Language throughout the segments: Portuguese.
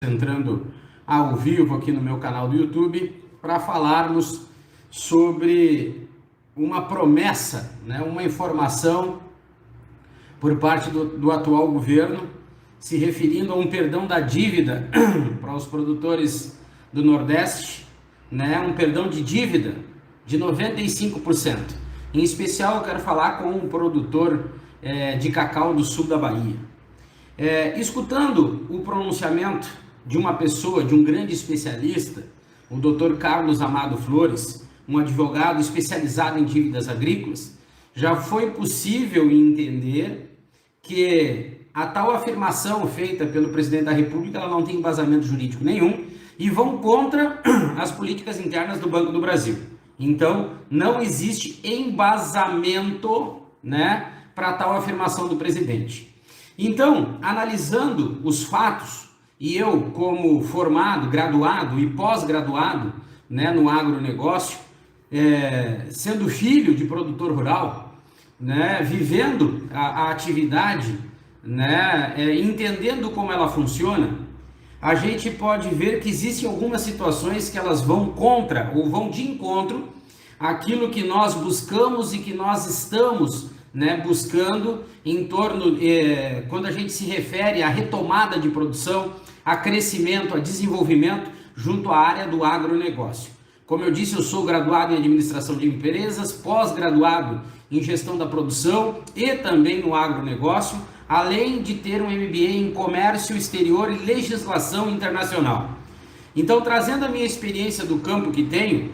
Entrando ao vivo aqui no meu canal do YouTube para falarmos sobre uma promessa, uma informação por parte do atual governo, se referindo a um perdão da dívida para os produtores do Nordeste, um perdão de dívida de 95%. Em especial eu quero falar com um produtor de cacau do sul da Bahia. Escutando o pronunciamento de uma pessoa, de um grande especialista, o Dr. Carlos Amado Flores, um advogado especializado em dívidas agrícolas, já foi possível entender que a tal afirmação feita pelo presidente da República ela não tem embasamento jurídico nenhum e vão contra as políticas internas do Banco do Brasil. Então, não existe embasamento, para tal afirmação do presidente. Então, analisando os fatos, e eu como formado, graduado e pós-graduado no agronegócio, sendo filho de produtor rural, vivendo a atividade, entendendo como ela funciona, a gente pode ver que existem algumas situações que elas vão contra ou vão de encontro àquilo que nós buscamos e que nós estamos buscando em torno, quando a gente se refere à retomada de produção, a crescimento, a desenvolvimento junto à área do agronegócio. Como eu disse, eu sou graduado em administração de empresas, pós-graduado em gestão da produção e também no agronegócio, além de ter um MBA em comércio exterior e legislação internacional. Então, trazendo a minha experiência do campo que tenho,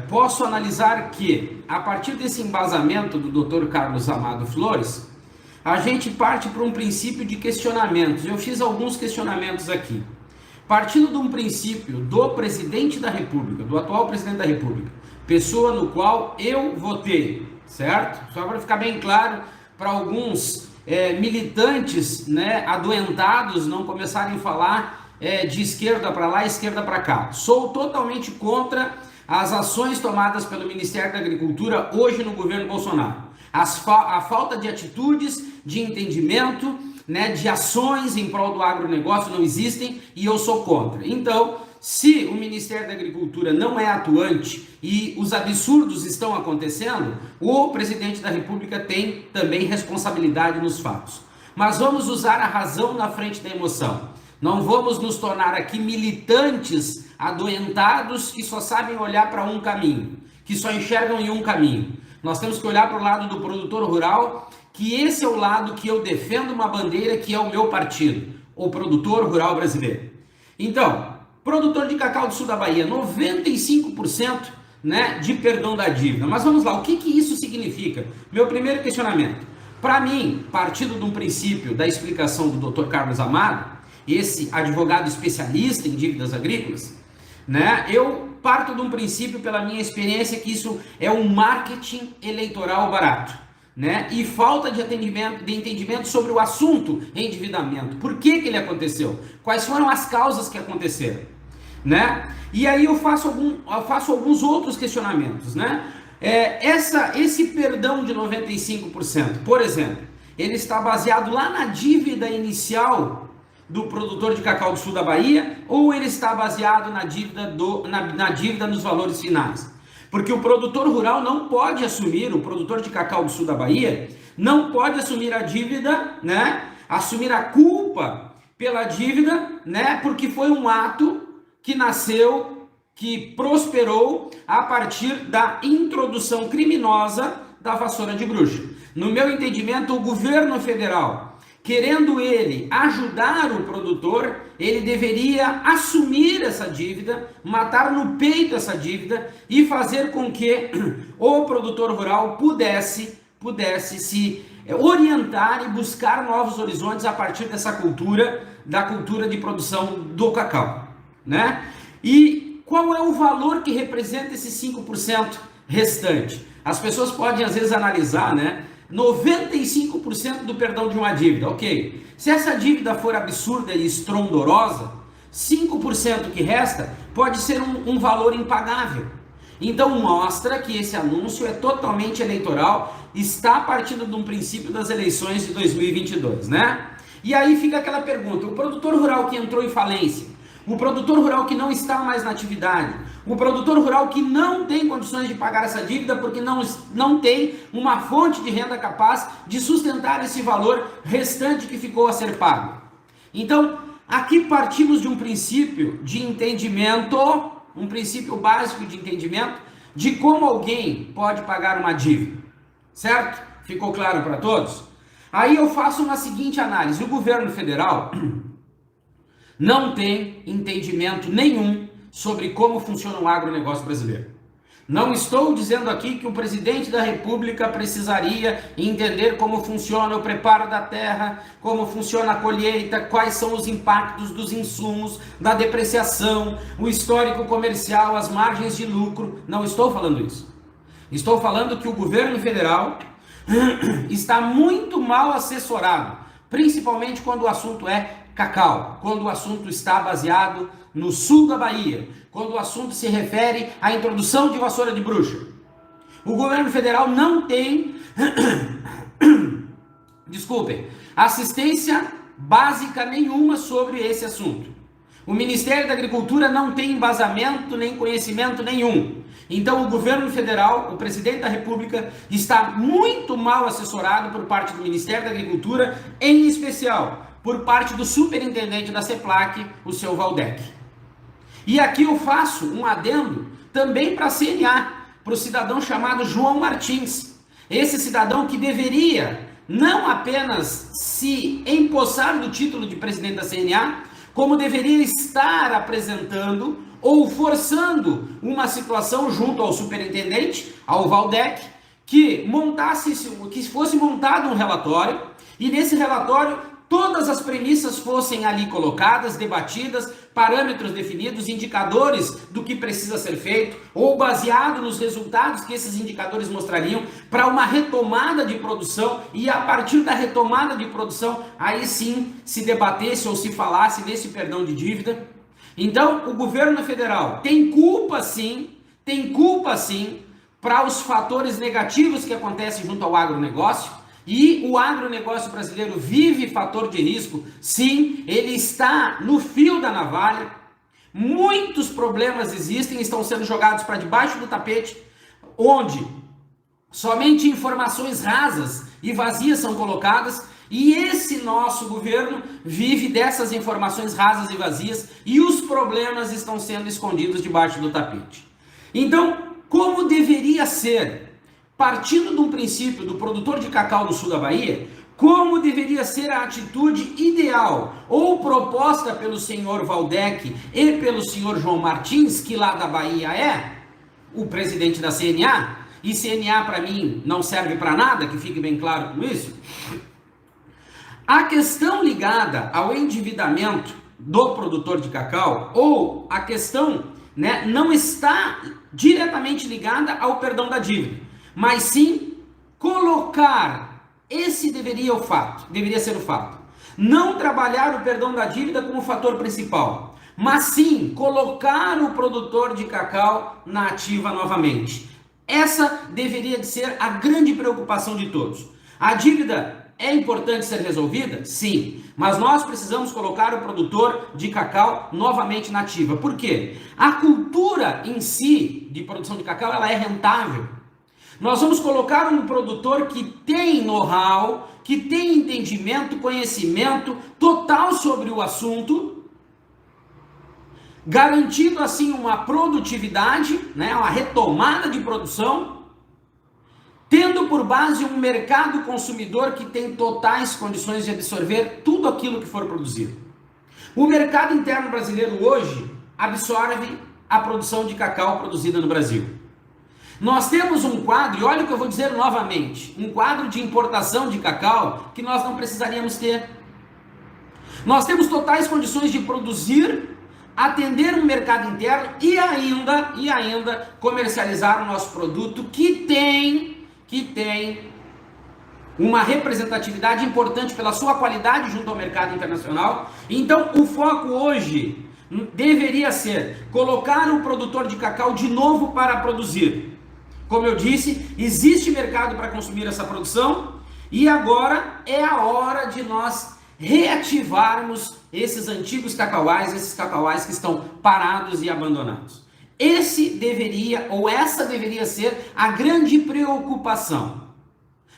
posso analisar que, a partir desse embasamento do Dr. Carlos Amado Flores, a gente parte para um princípio de questionamentos. Eu fiz alguns questionamentos aqui. Partindo de um princípio do presidente da República, do atual presidente da República, pessoa no qual eu votei, certo? Só para ficar bem claro, para alguns militantes adoentados não começarem a falar de esquerda para lá, esquerda para cá. Sou totalmente contra as ações tomadas pelo Ministério da Agricultura hoje no governo Bolsonaro. A falta de atitudes, de entendimento, de ações em prol do agronegócio não existem e eu sou contra. Então, se o Ministério da Agricultura não é atuante e os absurdos estão acontecendo, o presidente da República tem também responsabilidade nos fatos. Mas vamos usar a razão na frente da emoção. Não vamos nos tornar aqui militantes adoentados que só sabem olhar para um caminho, que só enxergam em um caminho. Nós temos que olhar para o lado do produtor rural, que esse é o lado que eu defendo uma bandeira que é o meu partido, o produtor rural brasileiro. Então, produtor de cacau do sul da Bahia, 95% de perdão da dívida. Mas vamos lá, o que isso significa? Meu primeiro questionamento. Para mim, partindo de um princípio da explicação do Dr. Carlos Amado, esse advogado especialista em dívidas agrícolas, eu parto de um princípio, pela minha experiência, que isso é um marketing eleitoral barato, e falta de entendimento sobre o assunto endividamento. Por que ele aconteceu? Quais foram as causas que aconteceram? E aí eu faço alguns outros questionamentos. Esse perdão de 95%, por exemplo, ele está baseado lá na dívida inicial do produtor de cacau do sul da Bahia, ou ele está baseado na dívida nos valores finais? Porque o produtor rural não pode assumir, o produtor de cacau do sul da Bahia, não pode assumir a dívida, assumir a culpa pela dívida, porque foi um ato que nasceu, que prosperou a partir da introdução criminosa da vassoura de bruxa. No meu entendimento, o governo federal, querendo ele ajudar o produtor, ele deveria assumir essa dívida, matar no peito essa dívida e fazer com que o produtor rural pudesse se orientar e buscar novos horizontes a partir dessa cultura, da cultura de produção do cacau. E qual é o valor que representa esse 5% restante? As pessoas podem às vezes analisar, 95% do perdão de uma dívida, ok. Se essa dívida for absurda e estrondorosa, 5% que resta pode ser um valor impagável. Então mostra que esse anúncio é totalmente eleitoral, está partindo de um princípio das eleições de 2022, E aí fica aquela pergunta, o produtor rural que entrou em falência, o produtor rural que não está mais na atividade, o produtor rural que não tem condições de pagar essa dívida porque não tem uma fonte de renda capaz de sustentar esse valor restante que ficou a ser pago. Então, aqui partimos de um princípio de entendimento, um princípio básico de entendimento de como alguém pode pagar uma dívida, certo? Ficou claro para todos? Aí eu faço uma seguinte análise, o governo federal não tem entendimento nenhum sobre como funciona o agronegócio brasileiro. Não estou dizendo aqui que o presidente da República precisaria entender como funciona o preparo da terra, como funciona a colheita, quais são os impactos dos insumos, da depreciação, o histórico comercial, as margens de lucro. Não estou falando isso. Estou falando que o governo federal está muito mal assessorado, principalmente quando o assunto é cacau, quando o assunto está baseado no sul da Bahia, quando o assunto se refere à introdução de vassoura de bruxa. O governo federal não tem, assistência básica nenhuma sobre esse assunto. O Ministério da Agricultura não tem embasamento nem conhecimento nenhum. Então o governo federal, o presidente da República, está muito mal assessorado por parte do Ministério da Agricultura, em especial por parte do superintendente da CEPLAC, o seu Waldeck. E aqui eu faço um adendo também para a CNA, para o cidadão chamado João Martins. Esse cidadão que deveria não apenas se empossar do título de presidente da CNA, como deveria estar apresentando ou forçando uma situação junto ao superintendente, ao Waldeck, que fosse montado um relatório, e nesse relatório todas as premissas fossem ali colocadas, debatidas, parâmetros definidos, indicadores do que precisa ser feito, ou baseado nos resultados que esses indicadores mostrariam para uma retomada de produção, e a partir da retomada de produção, aí sim se debatesse ou se falasse nesse perdão de dívida. Então, o governo federal tem culpa sim para os fatores negativos que acontecem junto ao agronegócio. E o agronegócio brasileiro vive fator de risco, sim, ele está no fio da navalha, muitos problemas existem, estão sendo jogados para debaixo do tapete, onde somente informações rasas e vazias são colocadas, e esse nosso governo vive dessas informações rasas e vazias, e os problemas estão sendo escondidos debaixo do tapete. Então, como deveria ser? Partindo de um princípio do produtor de cacau no sul da Bahia, como deveria ser a atitude ideal ou proposta pelo senhor Waldeck e pelo senhor João Martins, que lá da Bahia é o presidente da CNA, e CNA para mim não serve para nada, que fique bem claro com isso. A questão ligada ao endividamento do produtor de cacau, ou a questão, não está diretamente ligada ao perdão da dívida, mas sim colocar, esse deveria ser o fato, não trabalhar o perdão da dívida como fator principal, mas sim colocar o produtor de cacau na ativa novamente. Essa deveria de ser a grande preocupação de todos. A dívida é importante ser resolvida? Sim, mas nós precisamos colocar o produtor de cacau novamente na ativa. Por quê? A cultura em si de produção de cacau, ela é rentável. Nós vamos colocar um produtor que tem know-how, que tem entendimento, conhecimento total sobre o assunto, garantindo assim uma produtividade, uma retomada de produção, tendo por base um mercado consumidor que tem totais condições de absorver tudo aquilo que for produzido. O mercado interno brasileiro hoje absorve a produção de cacau produzida no Brasil. Nós temos um quadro, e olha o que eu vou dizer novamente, um quadro de importação de cacau que nós não precisaríamos ter. Nós temos totais condições de produzir, atender um mercado interno e ainda comercializar o nosso produto que tem uma representatividade importante pela sua qualidade junto ao mercado internacional. Então o foco hoje deveria ser colocar o produtor de cacau de novo para produzir. Como eu disse, existe mercado para consumir essa produção e agora é a hora de nós reativarmos esses antigos cacauais, esses cacauais que estão parados e abandonados. Essa deveria ser a grande preocupação.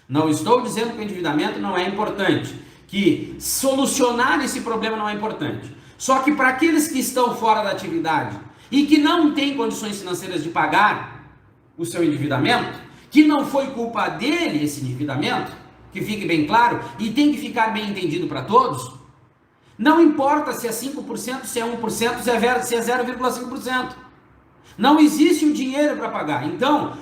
Não estou dizendo que o endividamento não é importante, que solucionar esse problema não é importante. Só que para aqueles que estão fora da atividade e que não têm condições financeiras de pagar o seu endividamento, que não foi culpa dele esse endividamento, que fique bem claro e tem que ficar bem entendido para todos, não importa se é 5%, se é 1%, se é 0,5%. Não existe o dinheiro para pagar. Então,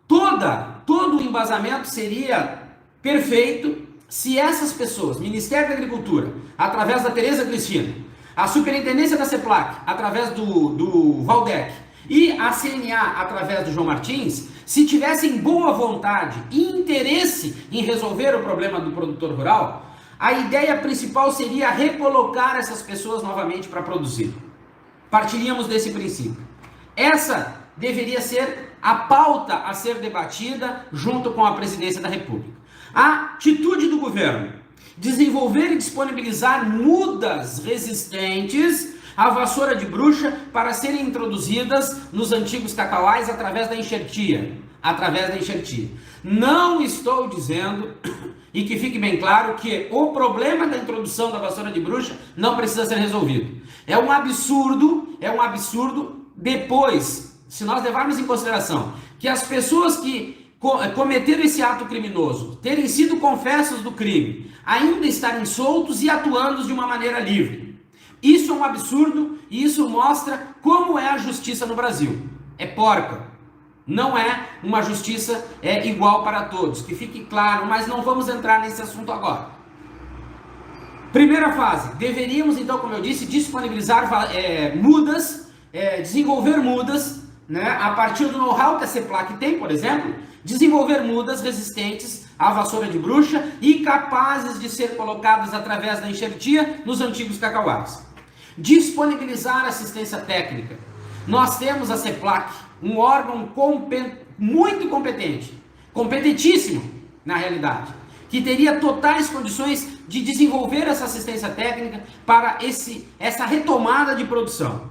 todo o embasamento seria perfeito se essas pessoas, Ministério da Agricultura, através da Tereza Cristina, a Superintendência da CEPLAC, através do Valdec, e a CNA, através do João Martins, se tivessem boa vontade e interesse em resolver o problema do produtor rural, a ideia principal seria recolocar essas pessoas novamente para produzir. Partiríamos desse princípio. Essa deveria ser a pauta a ser debatida junto com a Presidência da República. A atitude do governo: desenvolver e disponibilizar mudas resistentes à vassoura de bruxa para serem introduzidas nos antigos cacauais através da enxertia. Não estou dizendo, e que fique bem claro, que o problema da introdução da vassoura de bruxa não precisa ser resolvido. É um absurdo depois, se nós levarmos em consideração que as pessoas que cometeram esse ato criminoso, terem sido confessos do crime, ainda estarem soltos e atuando de uma maneira livre. Isso é um absurdo e isso mostra como é a justiça no Brasil. É porca. Não é uma justiça igual para todos, que fique claro, mas não vamos entrar nesse assunto agora. Primeira fase, deveríamos então, como eu disse, disponibilizar mudas, desenvolver mudas, né, a partir do know-how que a CEPLAC tem, por exemplo, desenvolver mudas resistentes à vassoura de bruxa e capazes de ser colocadas através da enxertia nos antigos cacauás. Disponibilizar assistência técnica. Nós temos a CEPLAC, um órgão muito competente, competentíssimo na realidade, que teria totais condições de desenvolver essa assistência técnica para essa retomada de produção.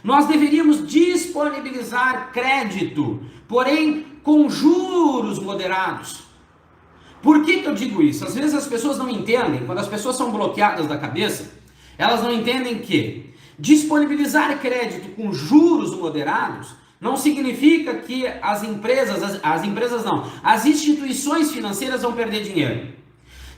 Nós deveríamos disponibilizar crédito, porém com juros moderados. Por que eu digo isso? Às vezes as pessoas não entendem, quando as pessoas são bloqueadas da cabeça, elas não entendem que disponibilizar crédito com juros moderados não significa que as instituições financeiras vão perder dinheiro.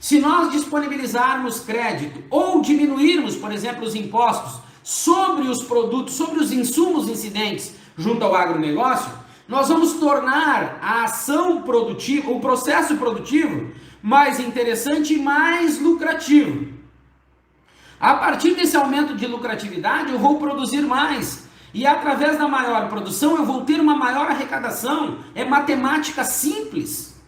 Se nós disponibilizarmos crédito ou diminuirmos, por exemplo, os impostos sobre os produtos, sobre os insumos incidentes junto ao agronegócio, nós vamos tornar a ação produtiva, o processo produtivo, mais interessante e mais lucrativo. A partir desse aumento de lucratividade, eu vou produzir mais. E através da maior produção, eu vou ter uma maior arrecadação. É matemática simples.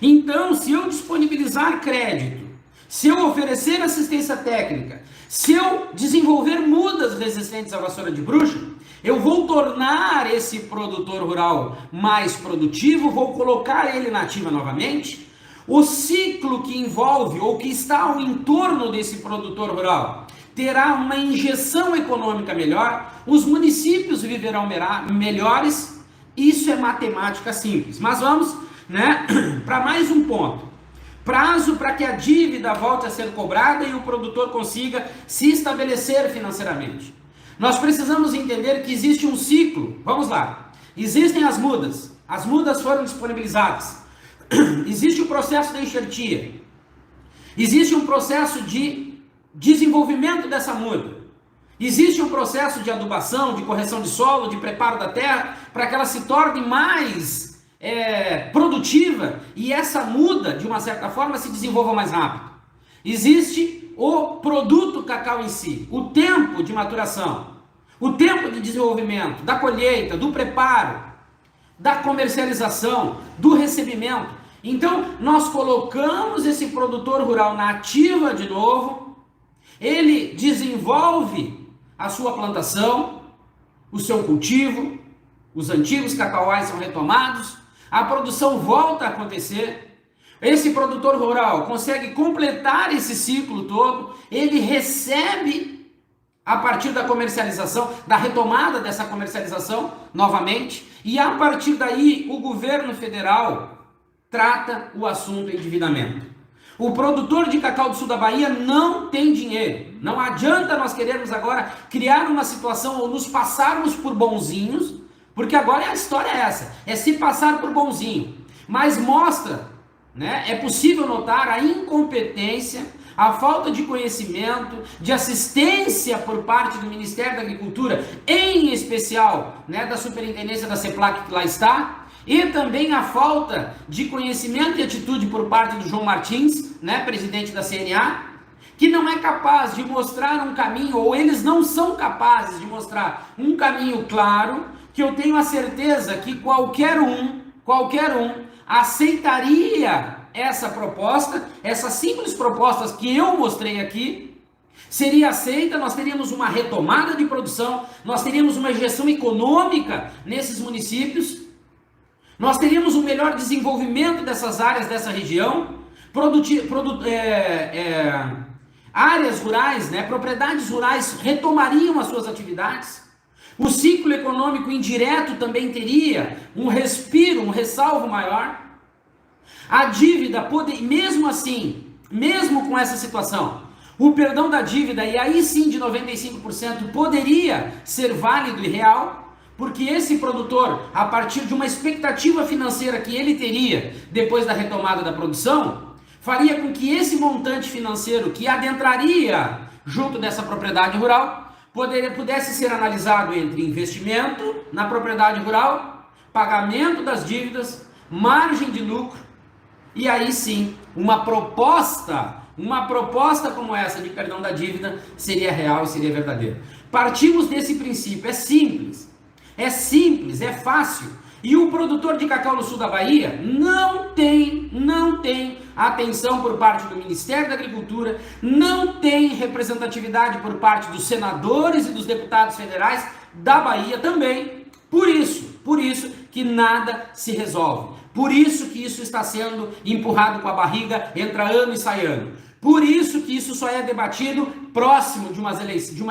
Então, se eu disponibilizar crédito, se eu oferecer assistência técnica, se eu desenvolver mudas resistentes à vassoura de bruxa, eu vou tornar esse produtor rural mais produtivo, vou colocar ele na ativa novamente. O ciclo que envolve ou que está ao entorno desse produtor rural terá uma injeção econômica melhor, os municípios viverão melhores. Isso é matemática simples. Mas vamos, para mais um ponto. Prazo para que a dívida volte a ser cobrada e o produtor consiga se estabelecer financeiramente. Nós precisamos entender que existe um ciclo. Vamos lá. Existem as mudas foram disponibilizadas. Existe o processo da enxertia. Existe um processo de desenvolvimento dessa muda. Existe um processo de adubação, de correção de solo, de preparo da terra, para que ela se torne mais produtiva e essa muda, de uma certa forma, se desenvolva mais rápido. Existe o produto cacau em si, o tempo de maturação, o tempo de desenvolvimento, da colheita, do preparo, da comercialização, do recebimento. Então, nós colocamos esse produtor rural na ativa de novo, ele desenvolve a sua plantação, o seu cultivo, os antigos cacauais são retomados, a produção volta a acontecer, Esse produtor rural consegue completar esse ciclo todo, ele recebe a partir da comercialização, da retomada dessa comercialização novamente, e a partir daí o governo federal trata o assunto endividamento. O produtor de cacau do sul da Bahia não tem dinheiro. Não adianta nós querermos agora criar uma situação ou nos passarmos por bonzinhos, porque agora a história é essa, é se passar por bonzinho. Mas mostra, né, é possível notar a incompetência, a falta de conhecimento, de assistência por parte do Ministério da Agricultura, em especial, né, da Superintendência da CEPLAC que lá está, e também a falta de conhecimento e atitude por parte do João Martins, né, presidente da CNA, que não é capaz de mostrar um caminho, ou eles não são capazes de mostrar um caminho claro, que eu tenho a certeza que qualquer um aceitaria essa proposta, essas simples propostas que eu mostrei aqui, seria aceita, nós teríamos uma retomada de produção, nós teríamos uma injeção econômica nesses municípios, nós teríamos um melhor desenvolvimento dessas áreas dessa região, áreas rurais, né, propriedades rurais retomariam as suas atividades, o ciclo econômico indireto também teria um respiro, um ressalvo maior, a dívida, mesmo assim, mesmo com essa situação, o perdão da dívida, e aí sim de 95%, poderia ser válido e real, porque esse produtor, a partir de uma expectativa financeira que ele teria depois da retomada da produção, faria com que esse montante financeiro que adentraria junto dessa propriedade rural pudesse ser analisado entre investimento na propriedade rural, pagamento das dívidas, margem de lucro, e aí sim, uma proposta como essa de perdão da dívida seria real e seria verdadeira. Partimos desse princípio, é simples, é fácil. E o produtor de cacau no sul da Bahia não tem atenção por parte do Ministério da Agricultura, não tem representatividade por parte dos senadores e dos deputados federais da Bahia também. Por isso que nada se resolve. Por isso que isso está sendo empurrado com a barriga, entra ano e sai ano. Por isso que isso só é debatido próximo de uma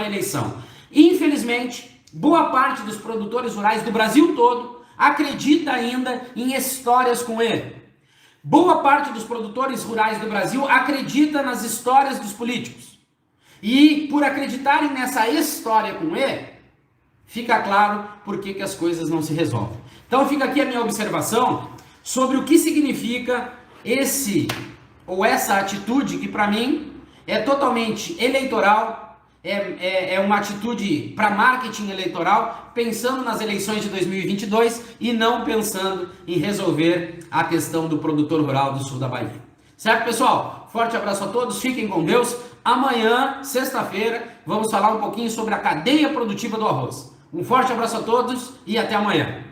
eleição. Infelizmente, boa parte dos produtores rurais do Brasil todo acredita ainda em histórias com E. Boa parte dos produtores rurais do Brasil acredita nas histórias dos políticos. E por acreditarem nessa história com E, fica claro por que as coisas não se resolvem. Então fica aqui a minha observação sobre o que significa essa atitude que para mim é totalmente eleitoral, é uma atitude para marketing eleitoral, pensando nas eleições de 2022 e não pensando em resolver a questão do produtor rural do sul da Bahia. Certo, pessoal? Forte abraço a todos, fiquem com Deus. Amanhã, sexta-feira, vamos falar um pouquinho sobre a cadeia produtiva do arroz. Um forte abraço a todos e até amanhã.